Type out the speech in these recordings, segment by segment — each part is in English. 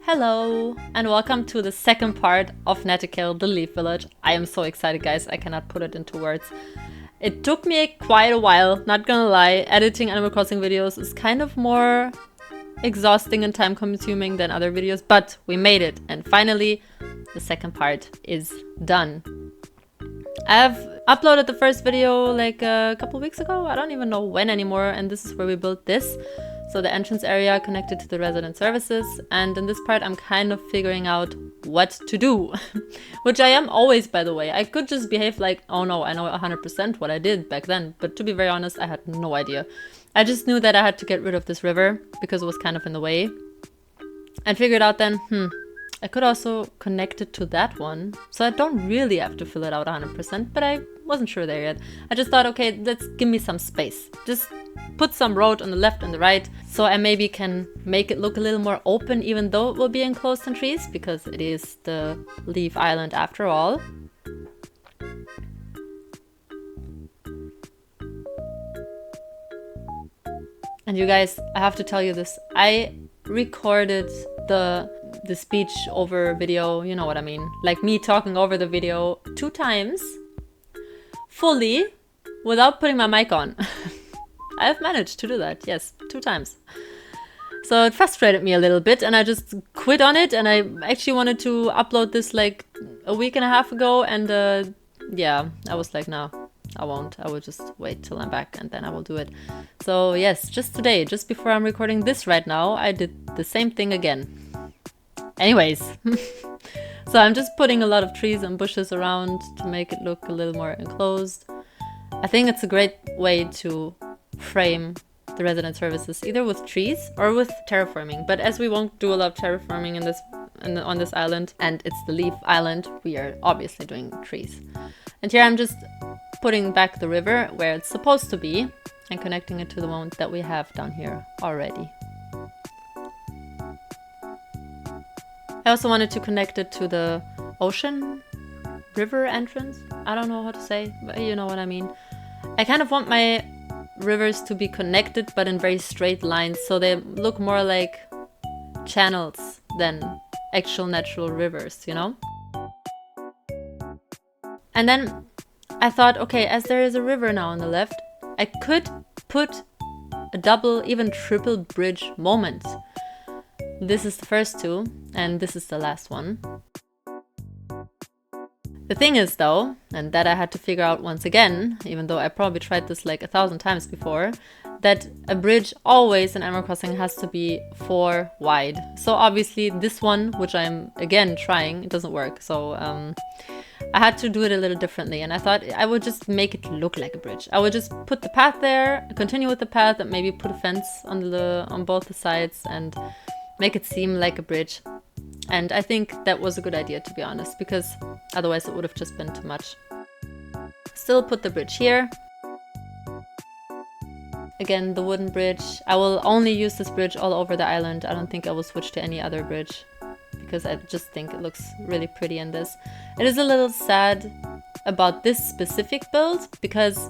Hello and welcome to the second part of Naticcale, the Leaf Village. I am so excited, guys. I cannot put it into words. It took me quite a while, not gonna lie. Editing Animal Crossing videos is kind of more exhausting and time consuming than other videos, but we made it, and finally the second part is done. I've uploaded the first video like a couple weeks ago. I don't even know when anymore, and this is where we built this. So the entrance area connected to the resident services, and in this part I'm kind of figuring out what to do. Which I am always, by the way. I could just behave like, oh no, I know 100% what I did back then, but to be very honest, I had no idea. I just knew that I had to get rid of this river because it was kind of in the way. And figured out then, I could also connect it to that one, so I don't really have to fill it out 100%, but I wasn't sure there yet. I just thought, okay, let's give me some space. Just put some road on the left and the right, so I maybe can make it look a little more open, even though it will be enclosed in trees, because it is the Leaf Island after all. And you guys, I have to tell you this. I recorded the speech over video, you know what I mean, like me talking over the video 2 times fully without putting my mic on. I have managed to do that, yes, 2 times. So it frustrated me a little bit and I just quit on it, and I actually wanted to upload this like a week and a half ago, and yeah, I was like, no, I won't. I will just wait till I'm back and then I will do it. So yes, just today, just before I'm recording this right now, I did the same thing again. Anyways, so I'm just putting a lot of trees and bushes around to make it look a little more enclosed. I think it's a great way to frame the resident services, either with trees or with terraforming. But as we won't do a lot of terraforming on this island, and it's the Leaf Island, we are obviously doing trees. And here I'm just putting back the river where it's supposed to be and connecting it to the one that we have down here already. I also wanted to connect it to the ocean river entrance. I don't know how to say, but you know what I mean. I kind of want my rivers to be connected, but in very straight lines, so they look more like channels than actual natural rivers, you know? And then I thought, okay, as there is a river now on the left, I could put a double, even triple bridge moment. This is the first 2, and this is the last one. The thing is though, and that I had to figure out once again, even though I probably tried this like 1,000 times before, that a bridge always in Animal Crossing has to be 4 wide. So obviously this one, which I'm again trying, it doesn't work. So I had to do it a little differently, and I thought I would just make it look like a bridge. I would just put the path there, continue with the path, and maybe put a fence on both the sides and make it seem like a bridge. And I think that was a good idea, to be honest, because otherwise it would have just been too much. Still put the bridge here. Again, the wooden bridge. I will only use this bridge all over the island. I don't think I will switch to any other bridge, because I just think it looks really pretty in this. It is a little sad about this specific build, because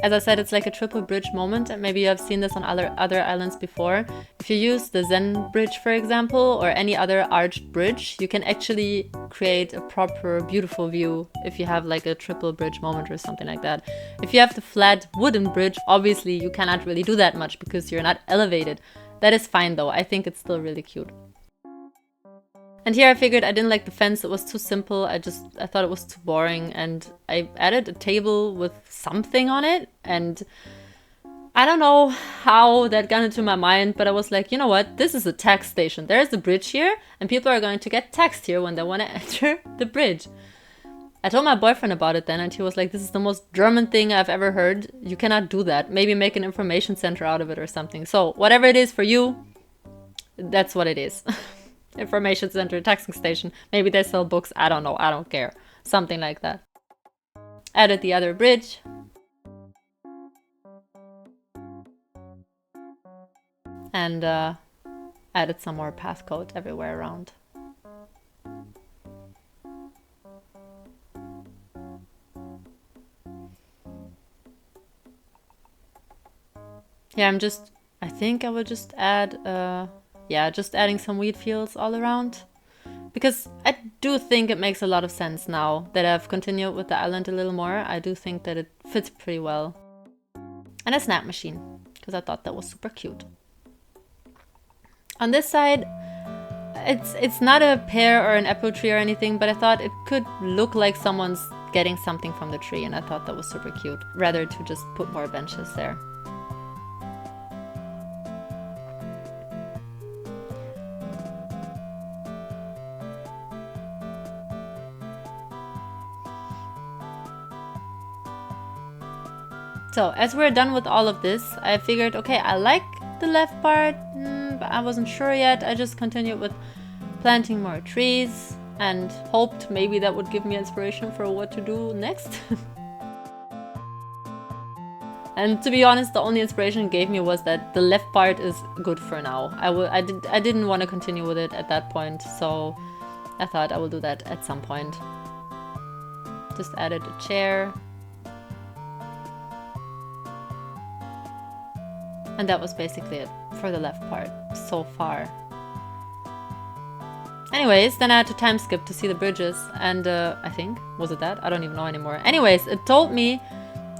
as I said, it's like a triple bridge moment, and maybe you have seen this on other islands before. If you use the Zen bridge, for example, or any other arched bridge, you can actually create a proper, beautiful view if you have like a triple bridge moment or something like that. If you have the flat wooden bridge, obviously you cannot really do that much because you're not elevated. That is fine though, I think it's still really cute. And here I figured I didn't like the fence, it was too simple, I thought it was too boring, and I added a table with something on it, and I don't know how that got into my mind, but I was like, you know what, this is a tax station. There's a bridge here, and people are going to get taxed here when they want to enter the bridge. I told my boyfriend about it then, and he was like, this is the most German thing I've ever heard. You cannot do that. Maybe make an information center out of it or something. So whatever it is for you, that's what it is. Information center, taxing station. Maybe they sell books. I don't know. I don't care. Something like that. Added the other bridge. And added some more passcode everywhere around. Yeah, I think I will just add yeah, just adding some wheat fields all around. Because I do think it makes a lot of sense now that I've continued with the island a little more. I do think that it fits pretty well. And a snap machine, because I thought that was super cute. On this side, it's not a pear or an apple tree or anything, but I thought it could look like someone's getting something from the tree, and I thought that was super cute, rather to just put more benches there. So as we're done with all of this, I figured, okay, I like the left part, but I wasn't sure yet. I just continued with planting more trees and hoped maybe that would give me inspiration for what to do next. And to be honest, the only inspiration it gave me was that the left part is good for now. I didn't want to continue with it at that point, so I thought I will do that at some point. Just added a chair. And that was basically it for the left part so far. Anyways, then I had to time skip to see the bridges, and I think, was it that? I don't even know anymore. Anyways, it told me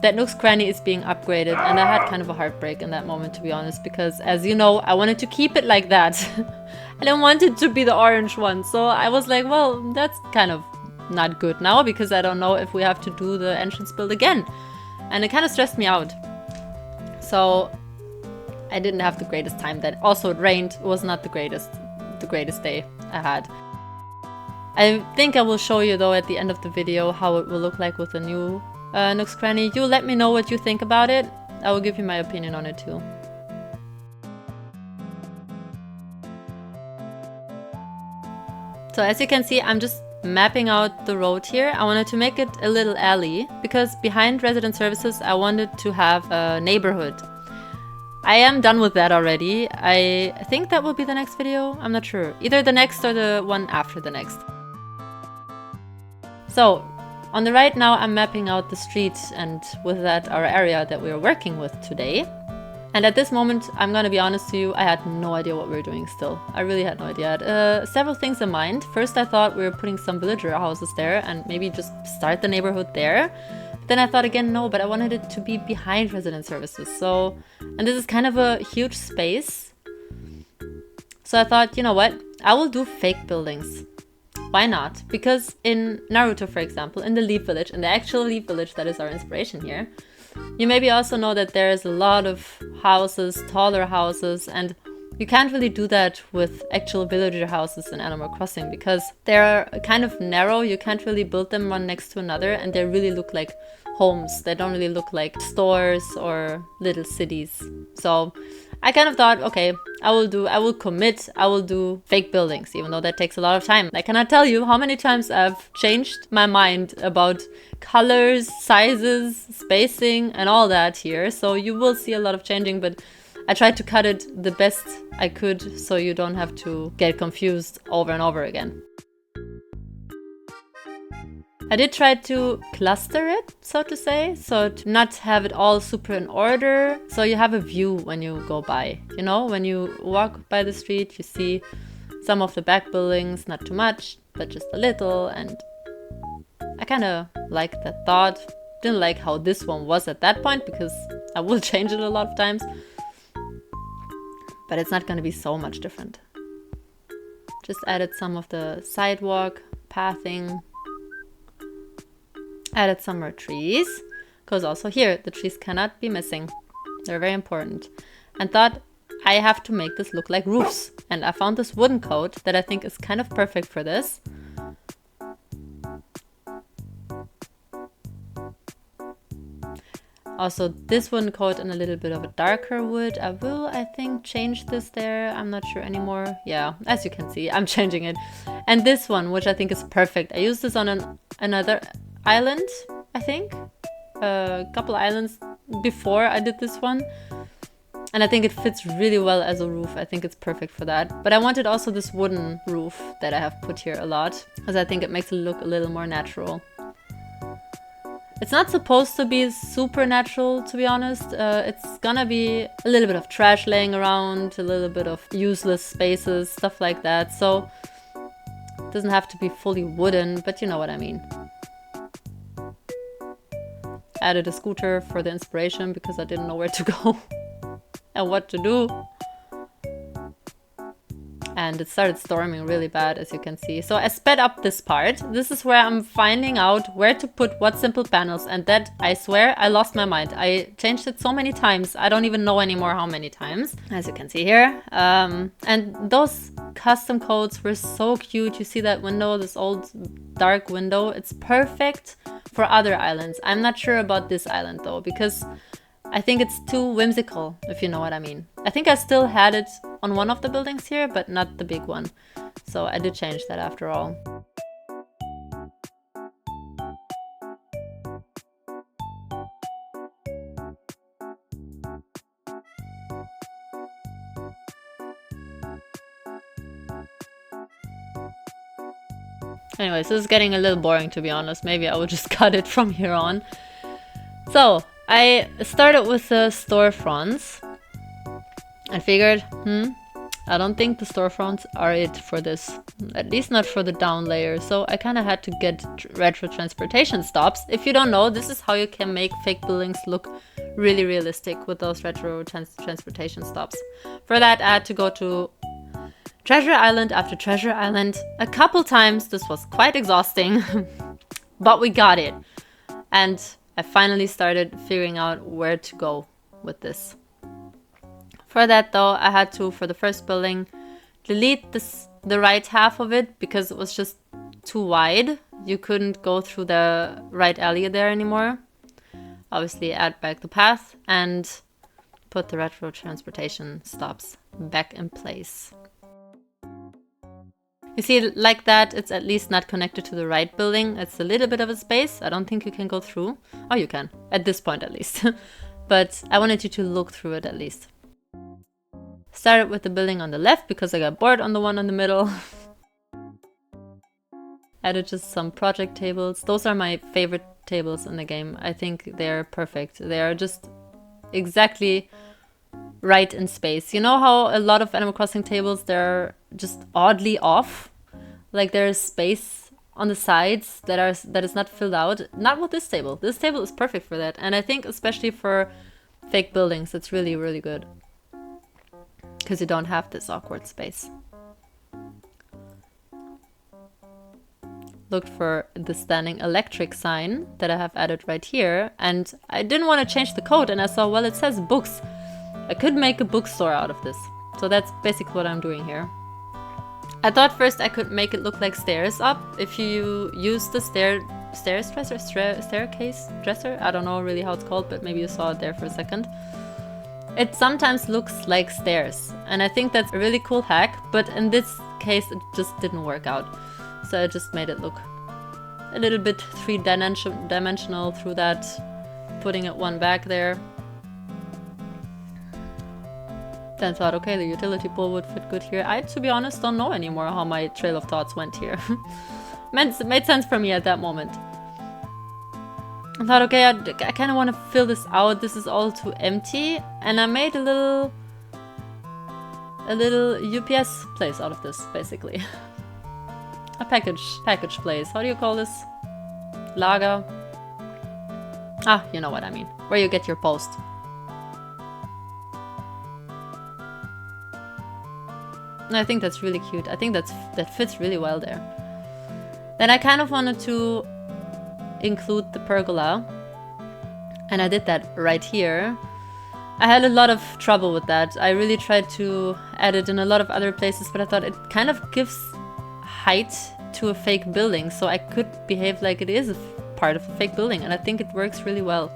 that Nook's Cranny is being upgraded, and I had kind of a heartbreak in that moment, to be honest, because as you know, I wanted to keep it like that. I didn't want it to be the orange one, so I was like, well, that's kind of not good now, because I don't know if we have to do the entrance build again. And it kind of stressed me out. So I didn't have the greatest time then. Also, it rained. It was not the greatest day I had. I think I will show you though at the end of the video how it will look like with the new Nook's Cranny. You let me know what you think about it. I will give you my opinion on it too. So as you can see, I'm just mapping out the road here. I wanted to make it a little alley because behind resident services I wanted to have a neighborhood. I am done with that already. I think that will be the next video. I'm not sure. Either the next or the one after the next. So, on the right now I'm mapping out the streets and with that our area that we are working with today. And at this moment, I'm gonna be honest to you, I had no idea what we were doing still. I really had no idea. I had several things in mind. First I thought we were putting some villager houses there and maybe just start the neighborhood there. Then I thought again, no, but I wanted it to be behind resident services. So, and this is kind of a huge space. So I thought, you know what? I will do fake buildings. Why not? Because in Naruto, for example, in the Leaf Village, in the actual Leaf Village that is our inspiration here, you maybe also know that there's a lot of houses, taller houses, and you can't really do that with actual villager houses in Animal Crossing because they're kind of narrow. You can't really build them one next to another, and they really look like homes. They don't really look like stores or little cities. So I kind of thought, okay, I will do fake buildings, even though that takes a lot of time. I cannot tell you how many times I've changed my mind about colors, sizes, spacing, and all that here. So you will see a lot of changing, but I tried to cut it the best I could so you don't have to get confused over and over again. I did try to cluster it, so to say, so to not have it all super in order, so you have a view when you go by. You know, when you walk by the street, you see some of the back buildings, not too much, but just a little, and I kind of liked that thought. Didn't like how this one was at that point, because I will change it a lot of times. But it's not going to be so much different. Just added some of the sidewalk pathing. Added some more trees, because also here the trees cannot be missing. They're very important. And thought I have to make this look like roofs. And I found this wooden coat that I think is kind of perfect for this. Also this wooden coat in a little bit of a darker wood. I will, I think, change this there. I'm not sure anymore. Yeah, as you can see, I'm changing it. And this one, which I think is perfect. I used this on another island, I think. A couple islands before I did this one. And I think it fits really well as a roof. I think it's perfect for that. But I wanted also this wooden roof that I have put here a lot, because I think it makes it look a little more natural. It's not supposed to be super natural, to be honest. It's gonna be a little bit of trash laying around, a little bit of useless spaces, stuff like that. So it doesn't have to be fully wooden, but you know what I mean. Added a scooter for the inspiration because I didn't know where to go and what to do. And it started storming really bad, as you can see. So I sped up this part. This is where I'm finding out where to put what simple panels. And that, I swear, I lost my mind. I changed it so many times. I don't even know anymore how many times, as you can see here. And those custom codes were so cute. You see that window, this old dark window. It's perfect for other islands. I'm not sure about this island though, because I think it's too whimsical, if you know what I mean. I think I still had it on one of the buildings here, but not the big one. So I did change that after all. Anyways, this is getting a little boring, to be honest. Maybe I will just cut it from here on. So I started with the storefronts. I figured, I don't think the storefronts are it for this, at least not for the down layer. So I kind of had to get retro transportation stops. If you don't know, this is how you can make fake buildings look really realistic with those retro transportation stops. For that, I had to go to Treasure Island after Treasure Island a couple times. This was quite exhausting, but we got it. And I finally started figuring out where to go with this. For that though, I had to, for the first building, delete the right half of it because it was just too wide. You couldn't go through the right alley there anymore. Obviously add back the path and put the retro transportation stops back in place. You see, like that, it's at least not connected to the right building. It's a little bit of a space. I don't think you can go through. Oh, you can, at this point at least. But I wanted you to look through it at least. Started with the building on the left because I got bored on the one in the middle. Added just some project tables. Those are my favorite tables in the game. I think they're perfect. They are just exactly right in space. You know how a lot of Animal Crossing tables, they're just oddly off? Like there's space on the sides that is not filled out. Not with this table. This table is perfect for that. And I think especially for fake buildings, it's really, really good. Because you don't have this awkward space. Looked for the standing electric sign that I have added right here. And I didn't want to change the code. And I saw, well, it says books. I could make a bookstore out of this. So that's basically what I'm doing here. I thought first I could make it look like stairs up. If you use the staircase dresser. I don't know really how it's called, but maybe you saw it there for a second. It sometimes looks like stairs, and I think that's a really cool hack, but in this case it just didn't work out. So I just made it look a little bit three-dimensional through that, putting it one back there. Then thought, okay, the utility pole would fit good here. I, to be honest, don't know anymore how my trail of thoughts went here. It made sense for me at that moment. I thought, okay, I kind of want to fill this out. This is all too empty. And I made a little UPS place out of this, basically. A package place. How do you call this? Lager. Ah, you know what I mean. Where you get your post. And I think that's really cute. I think that fits really well there. Then I kind of wanted to include the pergola, and I did that right here. I had a lot of trouble with that. I really tried to add it in a lot of other places, but I thought it kind of gives height to a fake building, so I could behave like it is a part of a fake building, and I think it works really well.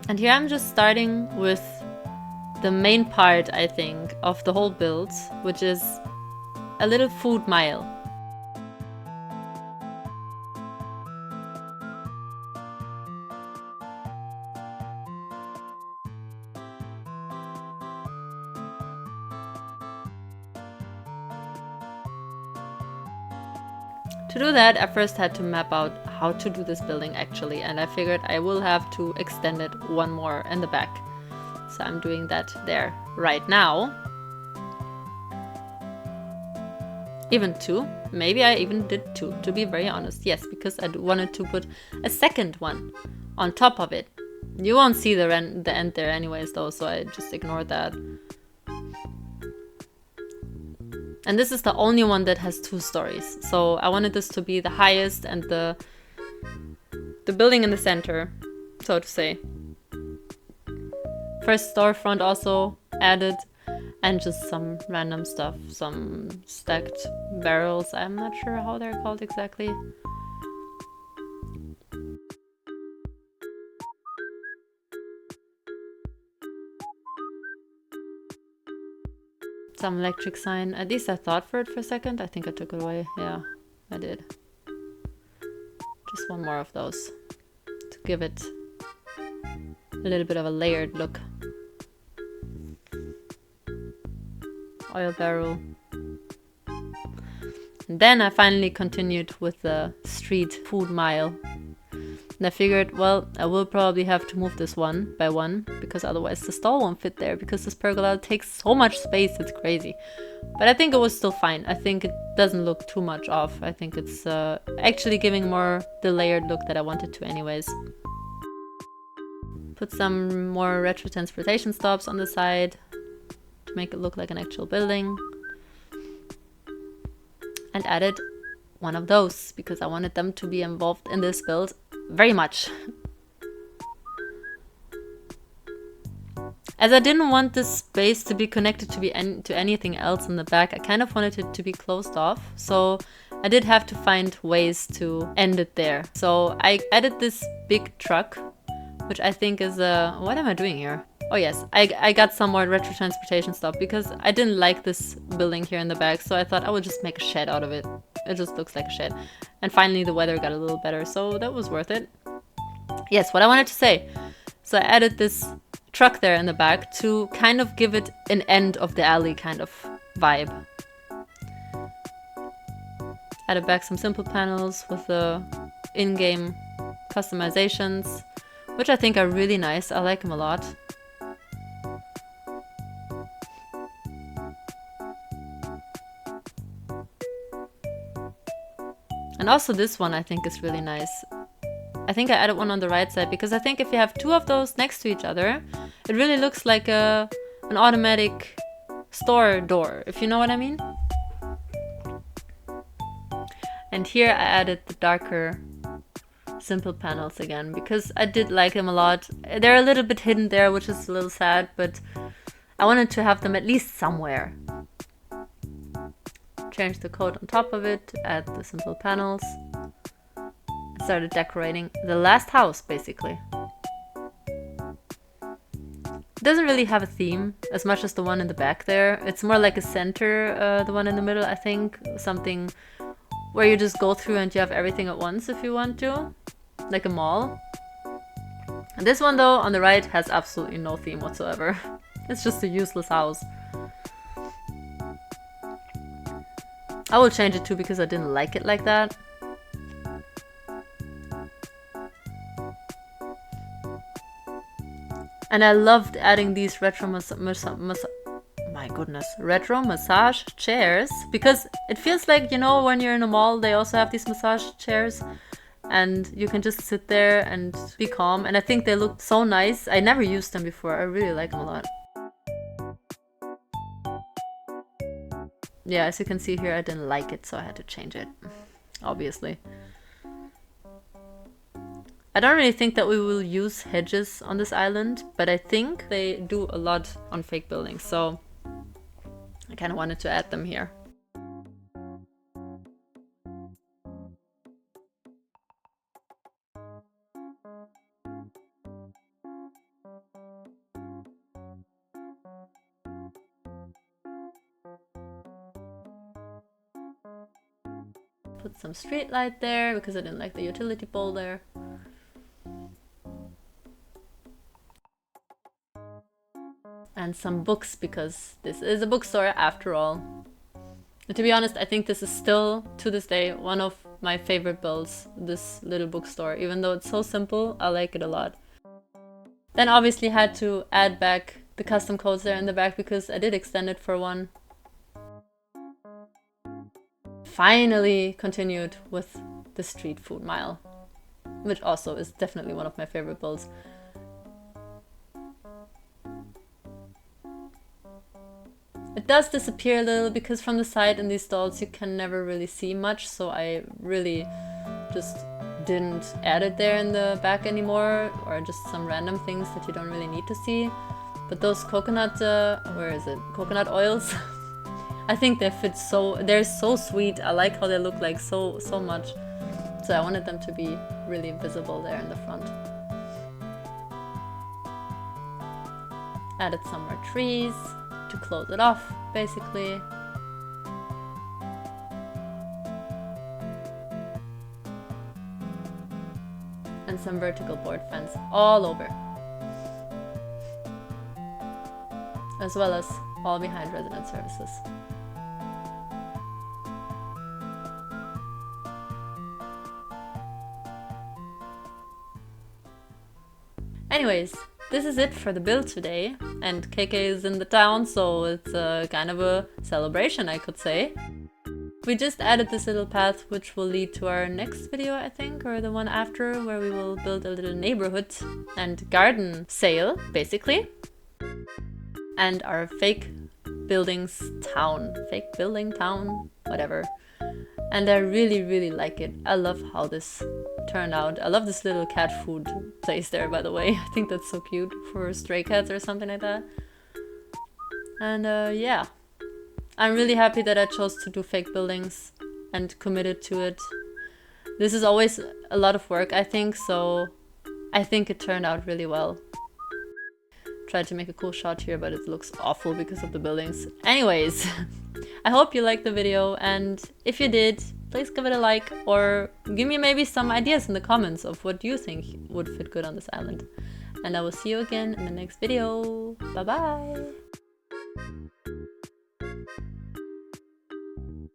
And here I'm just starting with the main part, I think, of the whole build, which is a little food mile. To do that, I first had to map out how to do this building actually, and I figured I will have to extend it one more in the back. So I'm doing that there right now. Even two. Maybe I even did two, to be very honest. Yes, because I wanted to put a second one on top of it. You won't see the end there anyways though, so I just ignored that. And this is the only one that has 2 stories. So I wanted this to be the highest and the building in the center, so to say. First storefront also added, and just some random stuff, some stacked barrels. I'm not sure how they're called exactly. Some electric sign. At least I thought for it for a second. I think I took it away. Yeah, I did. Just one more of those to give it a little bit of a layered look. Oil barrel. And then I finally continued with the street food mile. And I figured, well, I will probably have to move this one by one, because otherwise the stall won't fit there, because this pergola takes so much space, it's crazy. But I think it was still fine. I think it doesn't look too much off. I think it's actually giving more the layered look that I wanted to anyways. Put some more retro transportation stops on the side to make it look like an actual building. And added one of those, because I wanted them to be involved in this build very much. As I didn't want this space to be connected to anything else in the back, I kind of wanted it to be closed off. So I did have to find ways to end it there. So I added this big truck, which I think is a... What am I doing here? Oh yes, I got some more retro transportation stuff because I didn't like this building here in the back, so I thought I would just make a shed out of it. It just looks like a shed. And finally the weather got a little better, so that was worth it. Yes, what I wanted to say. So I added this truck there in the back to kind of give it an end of the alley kind of vibe. Added back some simple panels with the in-game customizations, which I think are really nice. I like them a lot. And also this one I think is really nice. I think I added one on the right side because I think if you have 2 of those next to each other, it really looks like an automatic store door, if you know what I mean. And here I added the darker simple panels again because I did like them a lot. They're a little bit hidden there, which is a little sad, but I wanted to have them at least somewhere. Change the code on top of it, add the simple panels. Started decorating the last house basically. It doesn't really have a theme as much as the one in the back there. It's more like a center, the one in the middle, I think. Something where you just go through and you have everything at once if you want to. Like a mall. And this one though, on the right, has absolutely no theme whatsoever. It's just a useless house. I will change it too because I didn't like it like that. And I loved adding these retro retro massage chairs, because it feels like, you know, when you're in a mall they also have these massage chairs and you can just sit there and be calm, and I think they look so nice. I never used them before. I really like them a lot. Yeah, as you can see here, I didn't like it, so I had to change it, obviously. I don't really think that we will use hedges on this island, but I think they do a lot on fake buildings, so I kind of wanted to add them here. Put some street light there because I didn't like the utility pole there. And some books because this is a bookstore after all. And to be honest, I think this is still, to this day, one of my favorite builds, this little bookstore. Even though it's so simple, I like it a lot. Then obviously had to add back the custom codes there in the back because I did extend it for one. Finally continued with the street food mile, which also is definitely one of my favorite builds. It does disappear a little because from the side in these stalls you can never really see much, so I really just didn't add it there in the back anymore, or just some random things that you don't really need to see. But those coconut, where is it? Coconut oils? I think they fit so, they're so sweet. I like how they look like so much. So I wanted them to be really visible there in the front. Added some more trees to close it off, basically. And some vertical board fence all over. As well as all behind resident services. Anyways, this is it for the build today, and KK is in the town, so it's kind of a celebration, I could say. We just added this little path, which will lead to our next video, I think, or the one after, where we will build a little neighborhood and garden sale, basically. And our fake buildings town, fake building town, whatever. And I really like it. I love how this turned out. I love this little cat food place there, by the way. I think that's so cute for stray cats or something like that. And yeah, I'm really happy that I chose to do fake buildings and committed to it. This is always a lot of work, I think, so I think it turned out really well. Tried to make a cool shot here, but it looks awful because of the buildings. Anyways, I hope you liked the video, and if you did, please give it a like, or give me maybe some ideas in the comments of what you think would fit good on this island. And I will see you again in the next video. Bye bye!